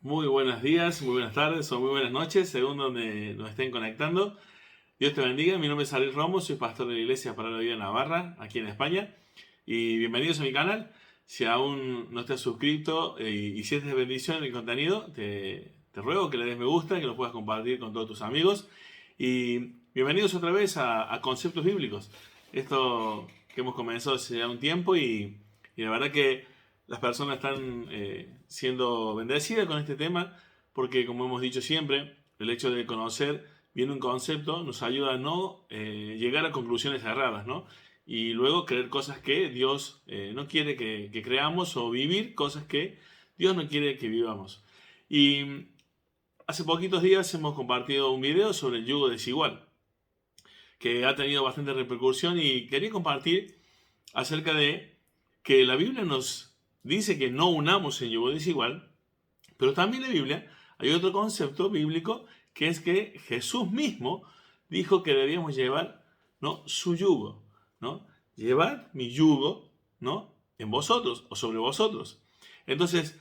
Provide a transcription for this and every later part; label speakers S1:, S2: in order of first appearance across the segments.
S1: Muy buenos días, muy buenas tardes o muy buenas noches, según donde nos estén conectando. Dios te bendiga, mi nombre es Ariel Romo, soy pastor de la Iglesia para la Vida en Navarra, aquí en España. Y bienvenidos a mi canal. Si aún no estás suscrito y si es de bendición el contenido, te ruego que le des me gusta, que lo puedas compartir con todos tus amigos. Y bienvenidos otra vez a Conceptos Bíblicos. Esto que hemos comenzado hace ya un tiempo y la verdad que las personas están siendo bendecidas con este tema porque, como hemos dicho siempre, el hecho de conocer bien un concepto nos ayuda a no llegar a conclusiones erradas, ¿no? Y luego creer cosas que Dios no quiere que creamos o vivir cosas que Dios no quiere que vivamos. Y hace poquitos días hemos compartido un video sobre el yugo desigual que ha tenido bastante repercusión y quería compartir acerca de que la Biblia nos dice que no unamos en yugo desigual, pero también en la Biblia hay otro concepto bíblico que es que Jesús mismo dijo que debíamos llevar, ¿no?, su yugo, ¿no? Llevad mi yugo, ¿no?, en vosotros o sobre vosotros. Entonces,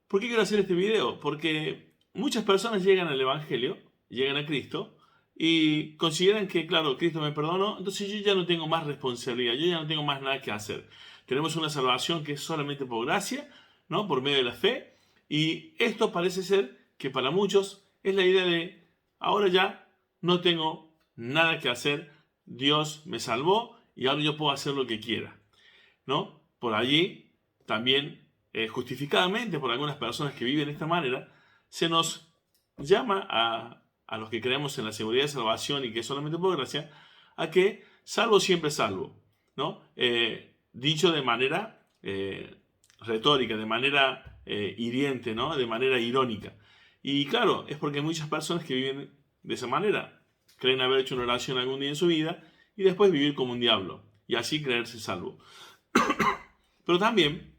S1: ¿por qué quiero hacer este video? Porque muchas personas llegan al Evangelio, llegan a Cristo y consideran que, claro, Cristo me perdonó, entonces yo ya no tengo más responsabilidad, yo ya no tengo más nada que hacer. Tenemos una salvación que es solamente por gracia, ¿no?, por medio de la fe, y esto parece ser que para muchos es la idea de, ahora ya no tengo nada que hacer, Dios me salvó y ahora yo puedo hacer lo que quiera, ¿no? Por allí también, justificadamente por algunas personas que viven de esta manera, se nos llama a los que creemos en la seguridad de salvación y que es solamente por gracia, a que salvo siempre salvo, ¿no? Dicho de manera retórica, de manera hiriente, ¿no?, de manera irónica. Y claro, es porque hay muchas personas que viven de esa manera. Creen haber hecho una oración algún día en su vida y después vivir como un diablo y así creerse salvo. Pero también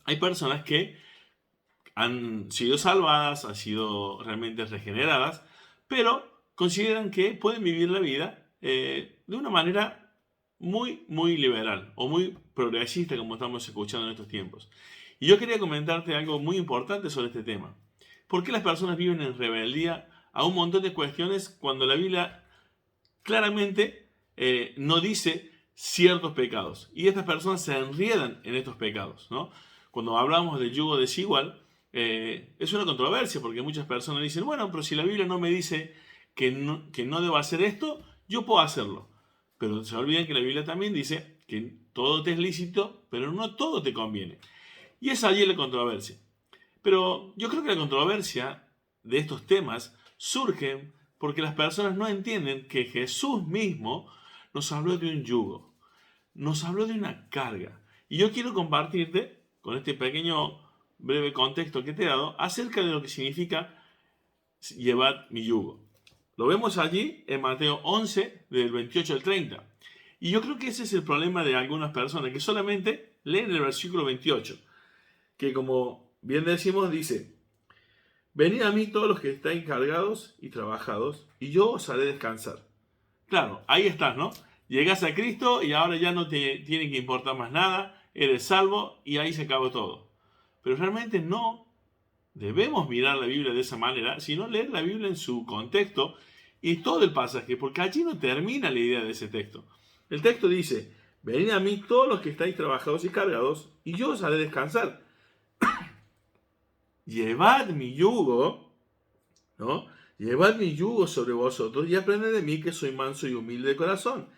S1: hay personas que han sido salvadas, han sido realmente regeneradas, pero consideran que pueden vivir la vida de una manera muy liberal o muy progresista, como estamos escuchando en estos tiempos. Y yo quería comentarte algo muy importante sobre este tema. ¿Por qué las personas viven en rebeldía a un montón de cuestiones cuando la Biblia claramente no dice ciertos pecados? Y estas personas se enriedan en estos pecados, ¿no? Cuando hablamos del yugo desigual, es una controversia porque muchas personas dicen, bueno, pero si la Biblia no me dice que no debo hacer esto, yo puedo hacerlo. Pero se olvidan que la Biblia también dice que todo te es lícito, pero no todo te conviene. Y es allí la controversia. Pero yo creo que la controversia de estos temas surge porque las personas no entienden que Jesús mismo nos habló de un yugo, nos habló de una carga. Y yo quiero compartirte, con este pequeño breve contexto que te he dado, acerca de lo que significa llevar mi yugo. Lo vemos allí en Mateo 11, del 28 al 30. Y yo creo que ese es el problema de algunas personas, que solamente leen el versículo 28, que, como bien decimos, dice: venid a mí todos los que estáis cargados y trabajados, y yo os haré descansar. Claro, ahí estás, ¿no? Llegas a Cristo y ahora ya no te tiene que importar más nada, eres salvo y ahí se acabó todo. Pero realmente no debemos mirar la Biblia de esa manera, sino leer la Biblia en su contexto y todo el pasaje, porque allí no termina la idea de ese texto. El texto dice: venid a mí todos los que estáis trabajados y cargados, y yo os haré descansar. Llevad mi yugo, ¿no? Llevad mi yugo sobre vosotros y aprended de mí, que soy manso y humilde de corazón,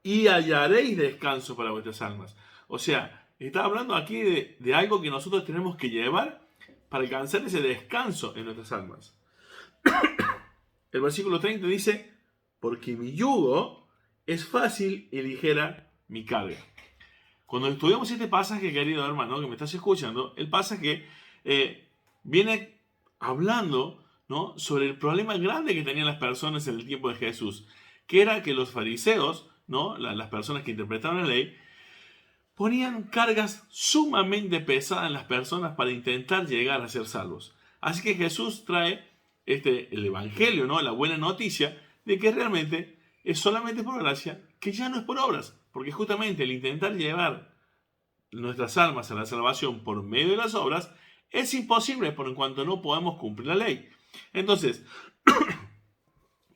S1: y hallaréis descanso para vuestras almas. O sea, está hablando aquí de algo que nosotros tenemos que llevar para alcanzar ese descanso en nuestras almas. El versículo 30 dice: porque mi yugo es fácil y ligera mi carga. Cuando estudiamos este pasaje, querido hermano que me estás escuchando, el pasaje viene hablando, ¿no?, sobre el problema grande que tenían las personas en el tiempo de Jesús, que era que los fariseos, ¿no?, las personas que interpretaban la ley, ponían cargas sumamente pesadas en las personas para intentar llegar a ser salvos. Así que Jesús trae el Evangelio, ¿no?, la buena noticia de que realmente es solamente por gracia, que ya no es por obras, porque justamente el intentar llevar nuestras almas a la salvación por medio de las obras es imposible por en cuanto no podemos cumplir la ley. Entonces,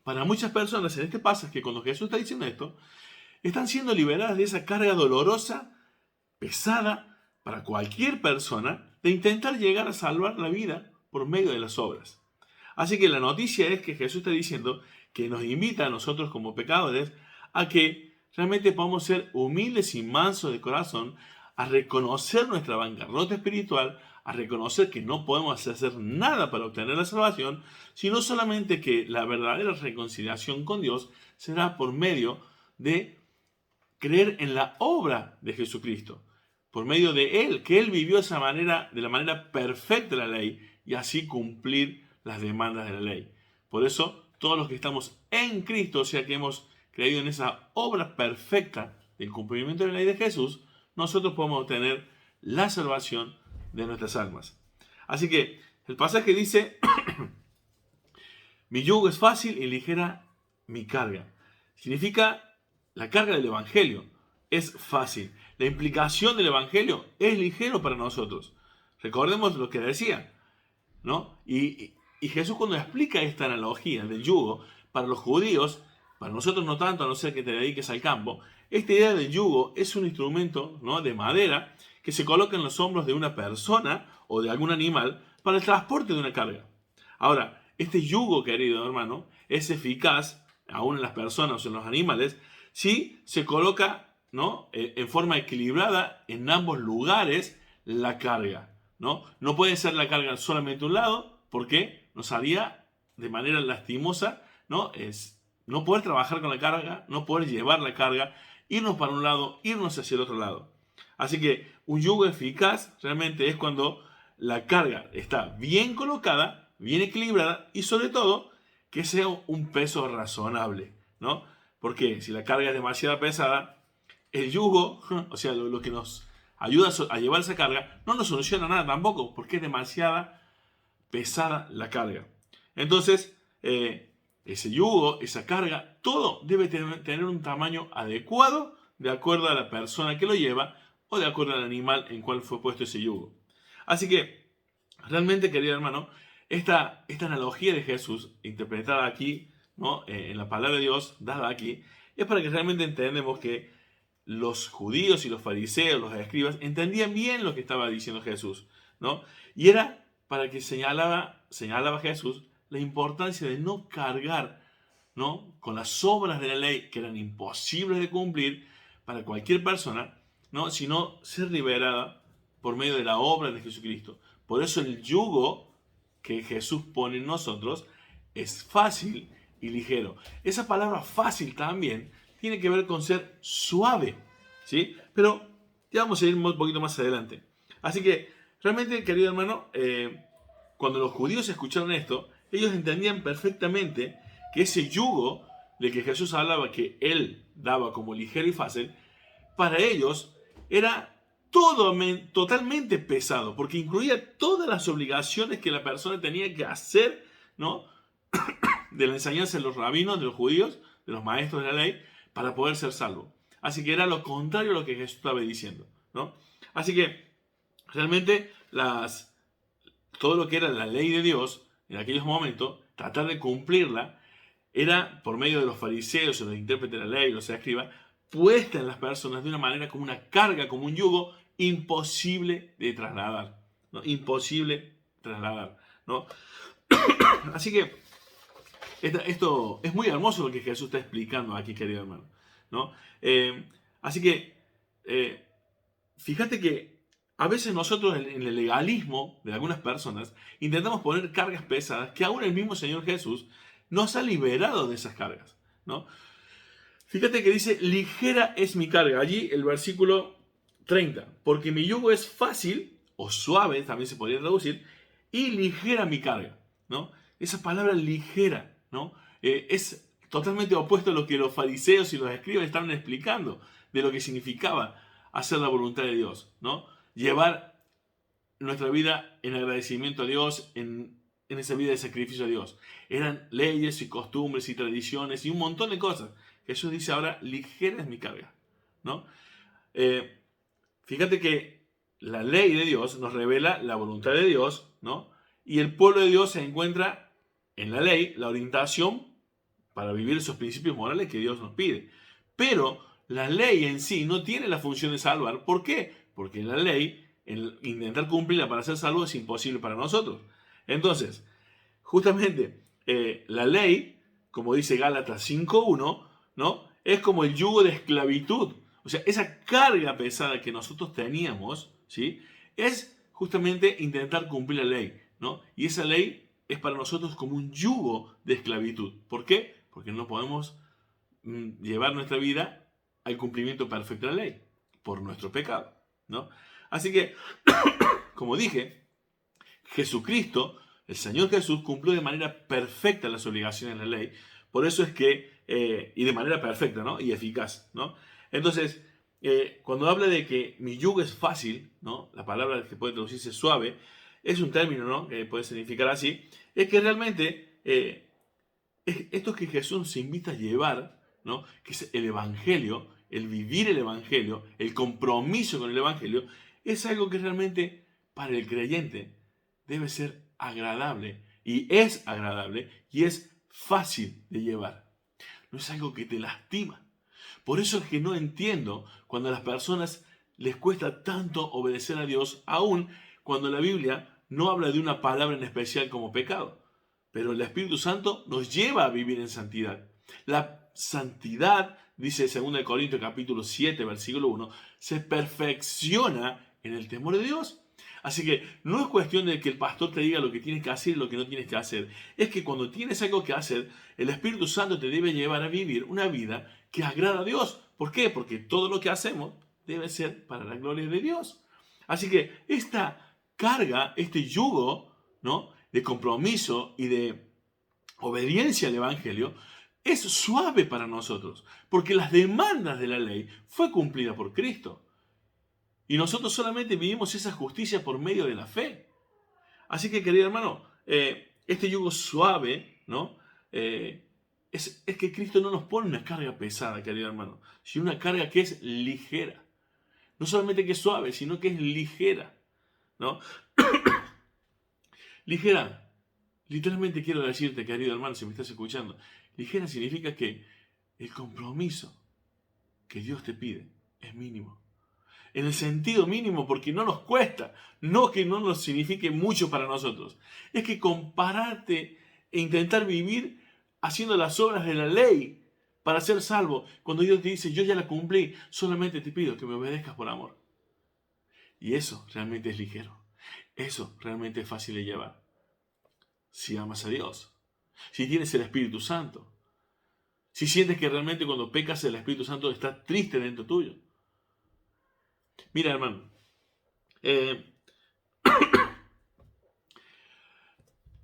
S1: para muchas personas en este pasaje, cuando Jesús está diciendo esto, están siendo liberadas de esa carga dolorosa, pesada, para cualquier persona, de intentar llegar a salvar la vida por medio de las obras. Así que la noticia es que Jesús está diciendo que nos invita a nosotros como pecadores a que realmente podamos ser humildes y mansos de corazón, a reconocer nuestra bancarrota espiritual, a reconocer que no podemos hacer nada para obtener la salvación, sino solamente que la verdadera reconciliación con Dios será por medio de creer en la obra de Jesucristo, por medio de Él, que Él vivió de la manera perfecta de la ley y así cumplir las demandas de la ley. Por eso, todos los que estamos en Cristo, o sea que hemos creído en esa obra perfecta del cumplimiento de la ley de Jesús, nosotros podemos obtener la salvación de nuestras almas. Así que el pasaje dice, mi yugo es fácil y ligera mi carga. Significa la carga del Evangelio es fácil. La implicación del Evangelio es ligero para nosotros. Recordemos lo que decía, ¿no? Y Jesús cuando explica esta analogía del yugo, para los judíos, para nosotros no tanto, a no ser que te dediques al campo, esta idea del yugo es un instrumento, ¿no?, de madera que se coloca en los hombros de una persona o de algún animal para el transporte de una carga. Ahora, este yugo, querido hermano, es eficaz, aún en las personas o en los animales, si se coloca, ¿no?, en forma equilibrada en ambos lugares la carga, ¿no? No puede ser la carga solamente a un lado, porque nos haría de manera lastimosa, ¿no?, no poder trabajar con la carga, no poder llevar la carga, irnos para un lado, irnos hacia el otro lado. Así que un yugo eficaz realmente es cuando la carga está bien colocada, bien equilibrada y sobre todo que sea un peso razonable, ¿no? Porque si la carga es demasiado pesada, el yugo, o sea, lo que nos ayuda a llevar esa carga, no nos soluciona nada tampoco, porque es demasiada pesada la carga. Entonces, ese yugo, esa carga, todo debe tener un tamaño adecuado de acuerdo a la persona que lo lleva o de acuerdo al animal en cual fue puesto ese yugo. Así que, realmente, querido hermano, esta analogía de Jesús, interpretada aquí, ¿no?, en la palabra de Dios, dada aquí, es para que realmente entendamos que los judíos y los fariseos, los escribas, entendían bien lo que estaba diciendo Jesús, ¿no? Y era para que señalaba Jesús la importancia de no cargar, ¿no?, con las obras de la ley que eran imposibles de cumplir para cualquier persona, ¿no?, sino ser liberada por medio de la obra de Jesucristo. Por eso el yugo que Jesús pone en nosotros es fácil y ligero. Esa palabra fácil también tiene que ver con ser suave, ¿sí? Pero ya vamos a ir un poquito más adelante. Así que, realmente, querido hermano, cuando los judíos escucharon esto, ellos entendían perfectamente que ese yugo de que Jesús hablaba, que Él daba como ligero y fácil, para ellos era totalmente pesado, porque incluía todas las obligaciones que la persona tenía que hacer, ¿no?, de la enseñanza de los rabinos, de los judíos, de los maestros de la ley, para poder ser salvo. Así que era lo contrario a lo que Jesús estaba diciendo, ¿no? Así que realmente todo lo que era la ley de Dios en aquellos momentos, tratar de cumplirla, era por medio de los fariseos, los intérpretes de la ley, los escribas, puesta en las personas de una manera como una carga, como un yugo imposible de trasladar, ¿no? Imposible trasladar, ¿no? Así que esto es muy hermoso lo que Jesús está explicando aquí, querido hermano, ¿no? Así que fíjate que a veces nosotros en el legalismo de algunas personas intentamos poner cargas pesadas que aún el mismo Señor Jesús nos ha liberado de esas cargas, ¿no? Fíjate que dice, ligera es mi carga. Allí el versículo 30. Porque mi yugo es fácil, o suave, también se podría traducir, y ligera mi carga, ¿no? Esa palabra ligera, ¿no?, es totalmente opuesto a lo que los fariseos y los escribas estaban explicando de lo que significaba hacer la voluntad de Dios, ¿no? Llevar nuestra vida en agradecimiento a Dios, en esa vida de sacrificio a Dios. Eran leyes y costumbres y tradiciones y un montón de cosas. Jesús dice ahora, ligera es mi carga, ¿no? Fíjate que la ley de Dios nos revela la voluntad de Dios, ¿no? Y el pueblo de Dios se encuentra en la ley, la orientación para vivir esos principios morales que Dios nos pide. Pero la ley en sí no tiene la función de salvar. ¿Por qué? Porque la ley, el intentar cumplirla para ser salvo es imposible para nosotros. Entonces, justamente, la ley, como dice Gálatas 5:1, ¿no? Es como el yugo de esclavitud. O sea, esa carga pesada que nosotros teníamos, ¿sí? Es justamente intentar cumplir la ley, ¿no? Y esa ley es para nosotros como un yugo de esclavitud. ¿Por qué? Porque no podemos llevar nuestra vida al cumplimiento perfecto de la ley por nuestro pecado, ¿no? Así que, como dije, Jesucristo, el Señor Jesús, cumplió de manera perfecta las obligaciones de la ley. Por eso es que, y de manera perfecta, ¿no? Y eficaz, ¿no? Entonces, cuando habla de que mi yugo es fácil, ¿no? La palabra que puede traducirse suave, es un término, ¿no? Que puede significar así, es que realmente esto que Jesús nos invita a llevar, ¿no? Que es el Evangelio, el vivir el Evangelio, el compromiso con el Evangelio, es algo que realmente para el creyente debe ser agradable y es fácil de llevar. No es algo que te lastima. Por eso es que no entiendo cuando a las personas les cuesta tanto obedecer a Dios, aun cuando la Biblia no habla de una palabra en especial como pecado. Pero el Espíritu Santo nos lleva a vivir en santidad. La santidad, dice 2 Corintios capítulo 7, versículo 1, se perfecciona en el temor de Dios. Así que no es cuestión de que el pastor te diga lo que tienes que hacer y lo que no tienes que hacer. Es que cuando tienes algo que hacer, el Espíritu Santo te debe llevar a vivir una vida que agrada a Dios. ¿Por qué? Porque todo lo que hacemos debe ser para la gloria de Dios. Así que esta carga, este yugo, ¿no?, de compromiso y de obediencia al Evangelio es suave para nosotros, porque las demandas de la ley fue cumplida por Cristo. Y nosotros solamente vivimos esa justicia por medio de la fe. Así que, querido hermano, este yugo suave, ¿no? Es que Cristo no nos pone una carga pesada, querido hermano, sino una carga que es ligera. No solamente que es suave, sino que es ligera, ¿no? Ligera, literalmente quiero decirte, querido hermano, si me estás escuchando, ligera significa que el compromiso que Dios te pide es mínimo. En el sentido mínimo, porque no nos cuesta, no que no nos signifique mucho para nosotros. Es que compararte e intentar vivir haciendo las obras de la ley para ser salvo, cuando Dios te dice, yo ya la cumplí, solamente te pido que me obedezcas por amor. Y eso realmente es ligero. Eso realmente es fácil de llevar. Si amas a Dios, si tienes el Espíritu Santo, si sientes que realmente cuando pecas el Espíritu Santo está triste dentro tuyo. Mira, hermano,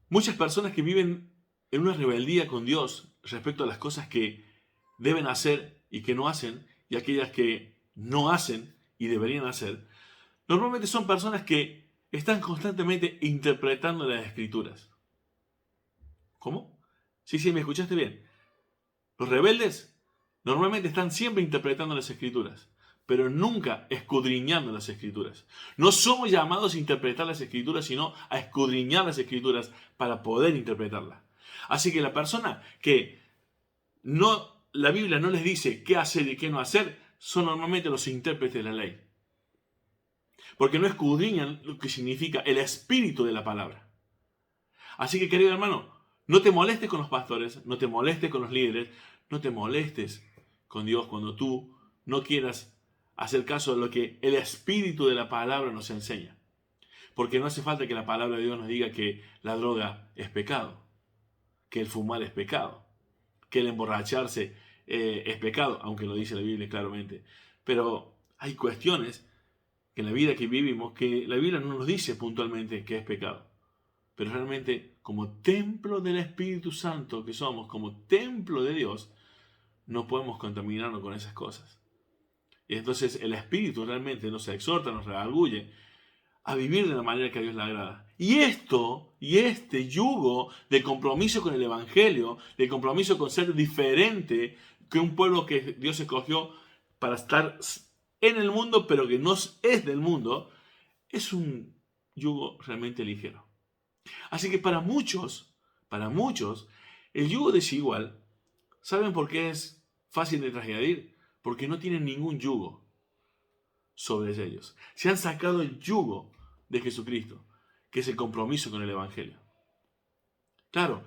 S1: muchas personas que viven en una rebeldía con Dios respecto a las cosas que deben hacer y que no hacen, y aquellas que no hacen y deberían hacer, normalmente son personas que están constantemente interpretando las Escrituras. ¿Cómo? Sí, me escuchaste bien. Los rebeldes normalmente están siempre interpretando las Escrituras, pero nunca escudriñando las Escrituras. No somos llamados a interpretar las Escrituras, sino a escudriñar las Escrituras para poder interpretarlas. Así que la persona que la Biblia no les dice qué hacer y qué no hacer, son normalmente los intérpretes de la ley. Porque no escudriñan lo que significa el espíritu de la palabra. Así que, querido hermano, no te molestes con los pastores, no te molestes con los líderes, no te molestes con Dios cuando tú no quieras hacer caso a lo que el espíritu de la palabra nos enseña. Porque no hace falta que la palabra de Dios nos diga que la droga es pecado, que el fumar es pecado, que el emborracharse es pecado, aunque lo dice la Biblia claramente. Pero hay cuestiones que en la vida que vivimos que la Biblia no nos dice puntualmente que es pecado. Pero realmente, como templo del Espíritu Santo que somos, como templo de Dios, no podemos contaminarnos con esas cosas. Y entonces el Espíritu realmente nos exhorta, nos redarguye a vivir de la manera que a Dios le agrada. Y este yugo de compromiso con el Evangelio, de compromiso con ser diferente que un pueblo que Dios escogió para estar en el mundo, pero que no es del mundo, es un yugo realmente ligero. Así que para muchos, el yugo desigual, ¿saben por qué es fácil de transgredir? Porque no tienen ningún yugo sobre ellos. Se han sacado el yugo de Jesucristo, que es el compromiso con el Evangelio. Claro,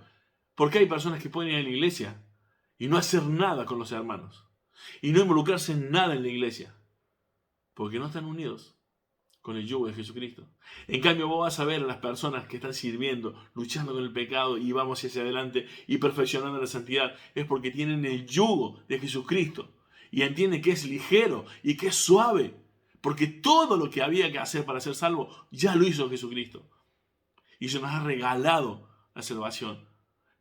S1: porque hay personas que pueden ir a la iglesia y no hacer nada con los hermanos, y no involucrarse en nada en la iglesia, porque no están unidos con el yugo de Jesucristo. En cambio, vos vas a ver a las personas que están sirviendo, luchando con el pecado y vamos hacia adelante y perfeccionando la santidad, es porque tienen el yugo de Jesucristo y entienden que es ligero y que es suave, porque todo lo que había que hacer para ser salvo ya lo hizo Jesucristo y se nos ha regalado la salvación.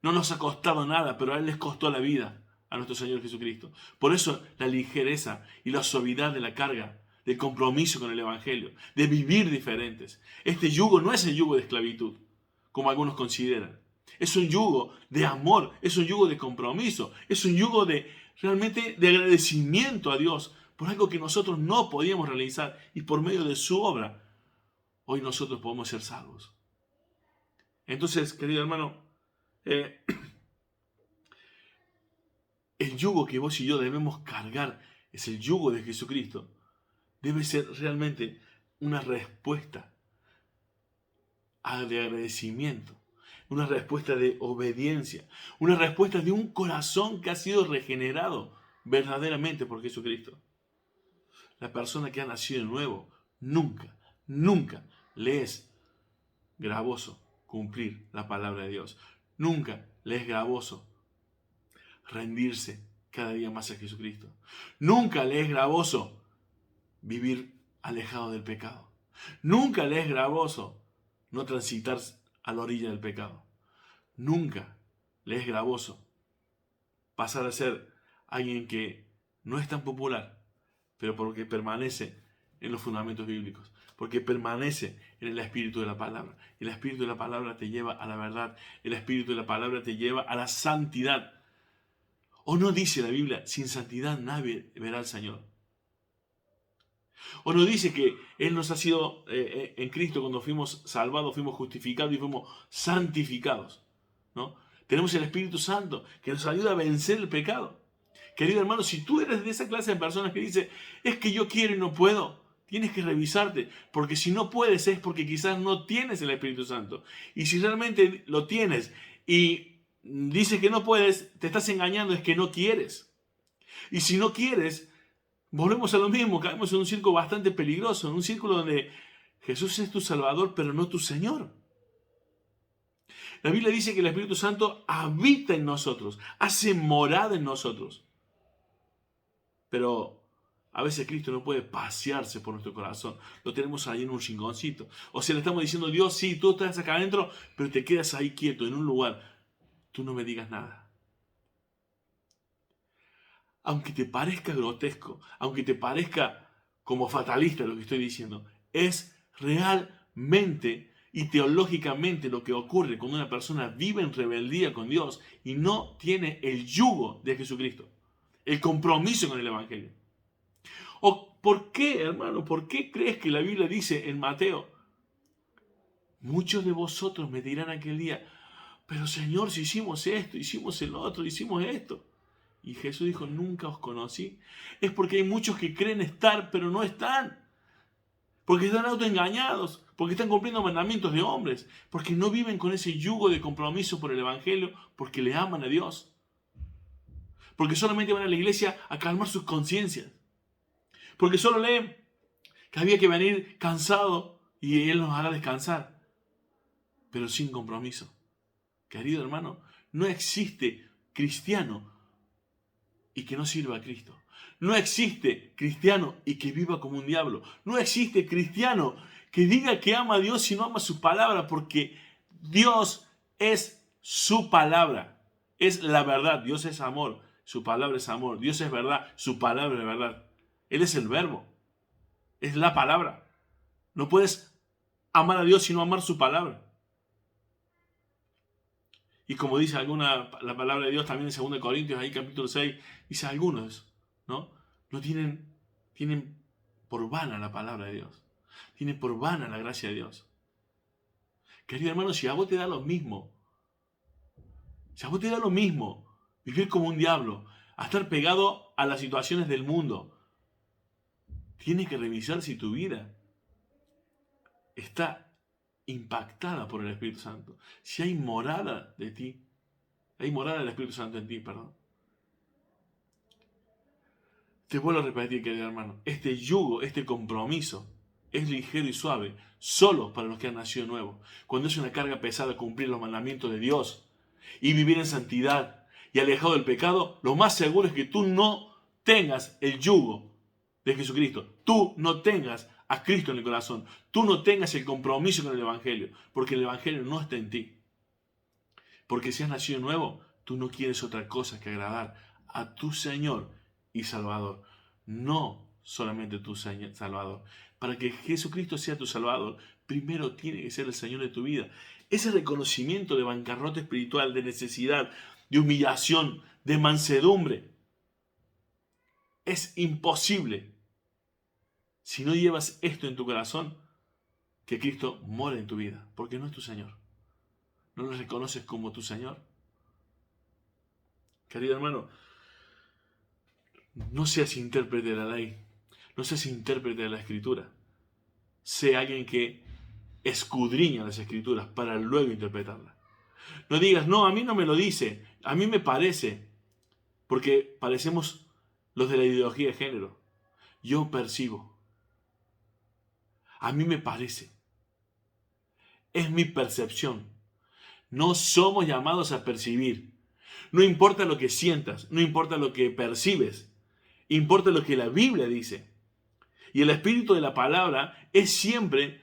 S1: No nos ha costado nada, pero a Él les costó la vida, a nuestro Señor Jesucristo. Por eso la ligereza y la suavidad de la carga, del compromiso con el Evangelio, de vivir diferentes. Este yugo no es el yugo de esclavitud, como algunos consideran. Es un yugo de amor, es un yugo de compromiso, es un yugo de realmente de agradecimiento a Dios por algo que nosotros no podíamos realizar y por medio de su obra, hoy nosotros podemos ser salvos. Entonces, querido hermano, el yugo que vos y yo debemos cargar es el yugo de Jesucristo. Debe ser realmente una respuesta de agradecimiento, una respuesta de obediencia, una respuesta de un corazón que ha sido regenerado verdaderamente por Jesucristo. La persona que ha nacido de nuevo nunca le es gravoso cumplir la palabra de Dios. Nunca le es gravoso rendirse cada día más a Jesucristo. Nunca le es gravoso vivir alejado del pecado. Nunca le es gravoso no transitar a la orilla del pecado. Nunca le es gravoso pasar a ser alguien que no es tan popular, pero porque permanece en los fundamentos bíblicos, porque permanece en el espíritu de la palabra. El espíritu de la palabra te lleva a la verdad, el espíritu de la palabra te lleva a la santidad. ¿O no dice la Biblia, sin santidad nadie verá al Señor? ¿O no dice que Él nos ha sido, en Cristo, cuando fuimos salvados, fuimos justificados y fuimos santificados, ¿no? Tenemos el Espíritu Santo que nos ayuda a vencer el pecado. Querido hermano, si tú eres de esa clase de personas que dice, es que yo quiero y no puedo, tienes que revisarte, porque si no puedes es porque quizás no tienes el Espíritu Santo. Y si realmente lo tienes y dices que no puedes, te estás engañando, es que no quieres. Y si no quieres, volvemos a lo mismo, caemos en un círculo bastante peligroso, en un círculo donde Jesús es tu Salvador, pero no tu Señor. La Biblia dice que el Espíritu Santo habita en nosotros, hace morada en nosotros. Pero a veces Cristo no puede pasearse por nuestro corazón. Lo tenemos ahí en un rinconcito. O sea, le estamos diciendo, Dios, sí, tú estás acá adentro, pero te quedas ahí quieto en un lugar. Tú no me digas nada. Aunque te parezca grotesco, aunque te parezca como fatalista lo que estoy diciendo, es realmente y teológicamente lo que ocurre cuando una persona vive en rebeldía con Dios y no tiene el yugo de Jesucristo, el compromiso con el Evangelio. ¿O por qué, hermano? ¿Por qué crees que la Biblia dice en Mateo? Muchos de vosotros me dirán aquel día, pero Señor, si hicimos esto, hicimos el otro, hicimos esto. Y Jesús dijo, nunca os conocí. Es porque hay muchos que creen estar, pero no están. Porque están autoengañados, porque están cumpliendo mandamientos de hombres, porque no viven con ese yugo de compromiso por el Evangelio, porque le aman a Dios. Porque solamente van a la iglesia a calmar sus conciencias. Porque solo leen que había que venir cansado y Él nos hará descansar. Pero sin compromiso. Querido hermano, no existe cristiano y que no sirva a Cristo. No existe cristiano y que viva como un diablo. No existe cristiano que diga que ama a Dios y no ama su palabra, porque Dios es su palabra. Es la verdad. Dios es amor. Su palabra es amor. Dios es verdad. Su palabra es verdad. Él es el verbo. Es la palabra. No puedes amar a Dios sino amar su palabra. Y como dice la palabra de Dios también en 2 Corintios, ahí capítulo 6, dice algunos, ¿no? No tienen por vana la palabra de Dios. Tiene por vana la gracia de Dios. Querido hermano, si a vos te da lo mismo, vivir como un diablo, a estar pegado a las situaciones del mundo, tienes que revisar si tu vida está impactada por el Espíritu Santo. Si hay morada de ti, hay morada del Espíritu Santo en ti, perdón. Te vuelvo a repetir, querido hermano, este yugo, este compromiso, es ligero y suave, solo para los que han nacido nuevo. Cuando es una carga pesada cumplir los mandamientos de Dios y vivir en santidad y alejado del pecado, lo más seguro es que tú no tengas el yugo de Jesucristo. Tú no tengas a Cristo en el corazón. Tú no tengas el compromiso con el Evangelio, porque el Evangelio no está en ti. Porque si has nacido nuevo, tú no quieres otra cosa que agradar a tu Señor y Salvador. No solamente tu Señor Salvador. Para que Jesucristo sea tu Salvador, primero tiene que ser el Señor de tu vida. Ese reconocimiento de bancarrota espiritual, de necesidad, de humillación, de mansedumbre, es imposible si no llevas esto en tu corazón, que Cristo mora en tu vida, porque no es tu Señor. No lo reconoces como tu Señor. Querido hermano, no seas intérprete de la ley, no seas intérprete de la Escritura. Sé alguien que escudriña las Escrituras para luego interpretarlas. No digas, no, a mí no me lo dice, a mí me parece, porque parecemos los de la ideología de género. Yo percibo, a mí me parece, es mi percepción. No somos llamados a percibir. No importa lo que sientas, no importa lo que percibes, importa lo que la Biblia dice. Y el espíritu de la palabra es siempre,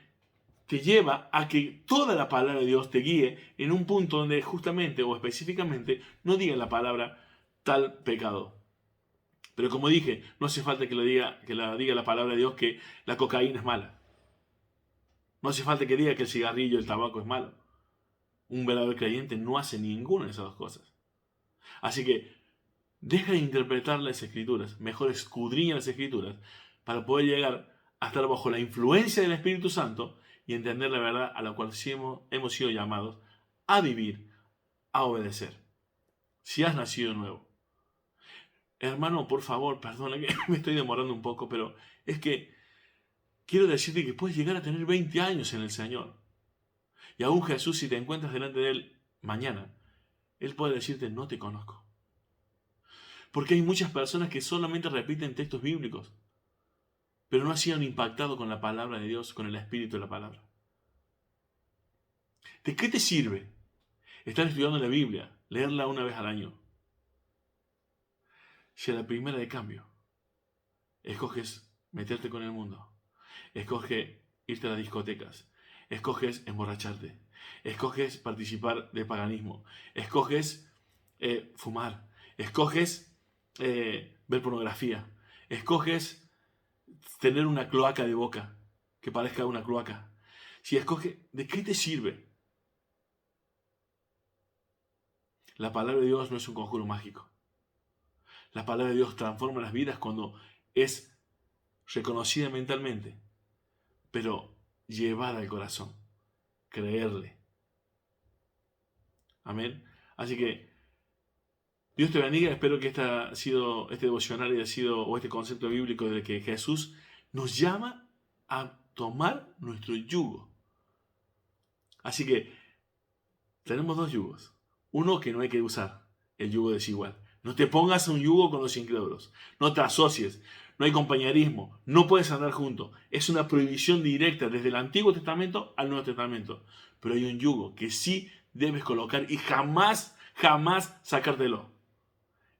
S1: te lleva a que toda la palabra de Dios te guíe en un punto donde justamente o específicamente no diga la palabra tal pecado. Pero como dije, no hace falta que diga la palabra de Dios que la cocaína es mala. No hace falta que diga que el cigarrillo y el tabaco es malo. Un verdadero creyente no hace ninguna de esas dos cosas. Así que deja de interpretar las Escrituras, mejor escudriña las Escrituras para poder llegar a estar bajo la influencia del Espíritu Santo y entender la verdad a la cual hemos sido llamados a vivir, a obedecer. Si has nacido nuevo. Hermano, por favor, perdona que me estoy demorando un poco, pero es que quiero decirte que puedes llegar a tener 20 años en el Señor. Y aún Jesús, si te encuentras delante de Él mañana, Él puede decirte, no te conozco. Porque hay muchas personas que solamente repiten textos bíblicos, pero no han sido impactados con la palabra de Dios, con el espíritu de la palabra. ¿De qué te sirve estar estudiando la Biblia, leerla una vez al año, si a la primera de cambio escoges meterte con el mundo, escoges irte a las discotecas, escoges emborracharte, escoges participar de paganismo, escoges fumar, escoges ver pornografía, escoges tener una cloaca de boca que parezca una cloaca? Si escoges, ¿de qué te sirve? La palabra de Dios no es un conjuro mágico. La palabra de Dios transforma las vidas cuando es reconocida mentalmente, pero llevada al corazón. Creerle. Amén. Así que Dios te bendiga. Espero que este devocional haya sido, o este concepto bíblico de que Jesús nos llama a tomar nuestro yugo. Así que tenemos dos yugos. Uno que no hay que usar, el yugo desigual. No te pongas un yugo con los incrédulos. No te asocies. No hay compañerismo. No puedes andar juntos. Es una prohibición directa desde el Antiguo Testamento al Nuevo Testamento. Pero hay un yugo que sí debes colocar y jamás sacártelo.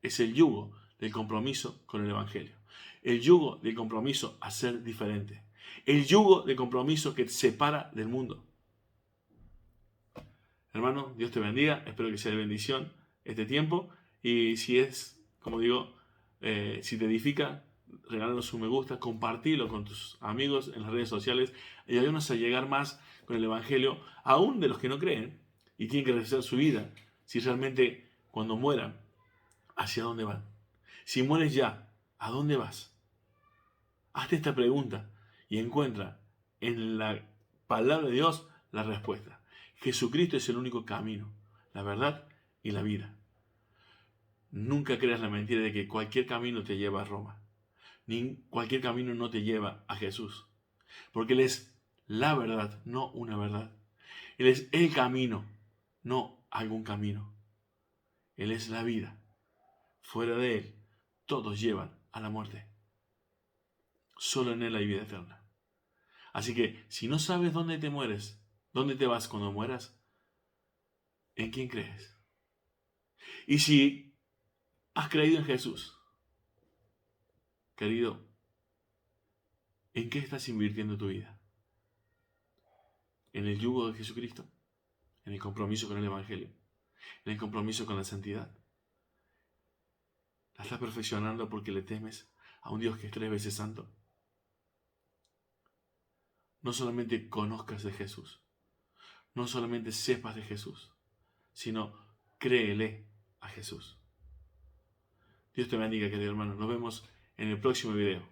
S1: Es el yugo del compromiso con el Evangelio. El yugo del compromiso a ser diferente. El yugo del compromiso que te separa del mundo. Hermano, Dios te bendiga. Espero que sea de bendición este tiempo. Y si es, como digo, si te edifica, regálanos un me gusta, compartilo con tus amigos en las redes sociales y ayúdanos a llegar más con el Evangelio, aún de los que no creen y tienen que revisar su vida. Si realmente cuando mueran, ¿hacia dónde van? Si mueres ya, ¿a dónde vas? Hazte esta pregunta y encuentra en la palabra de Dios la respuesta. Jesucristo es el único camino, la verdad y la vida. Nunca creas la mentira de que cualquier camino te lleva a Roma. Ni cualquier camino no te lleva a Jesús. Porque Él es la verdad, no una verdad. Él es el camino, no algún camino. Él es la vida. Fuera de Él, todos llevan a la muerte. Solo en Él hay vida eterna. Así que, si no sabes dónde te mueres, dónde te vas cuando mueras, ¿en quién crees? Y si has creído en Jesús, querido, ¿en qué estás invirtiendo tu vida? ¿En el yugo de Jesucristo? ¿En el compromiso con el Evangelio? ¿En el compromiso con la santidad? ¿La estás perfeccionando porque le temes a un Dios que es 3 veces santo? No solamente conozcas de Jesús, no solamente sepas de Jesús, sino créele a Jesús. Dios te bendiga, querido hermano. Nos vemos en el próximo video.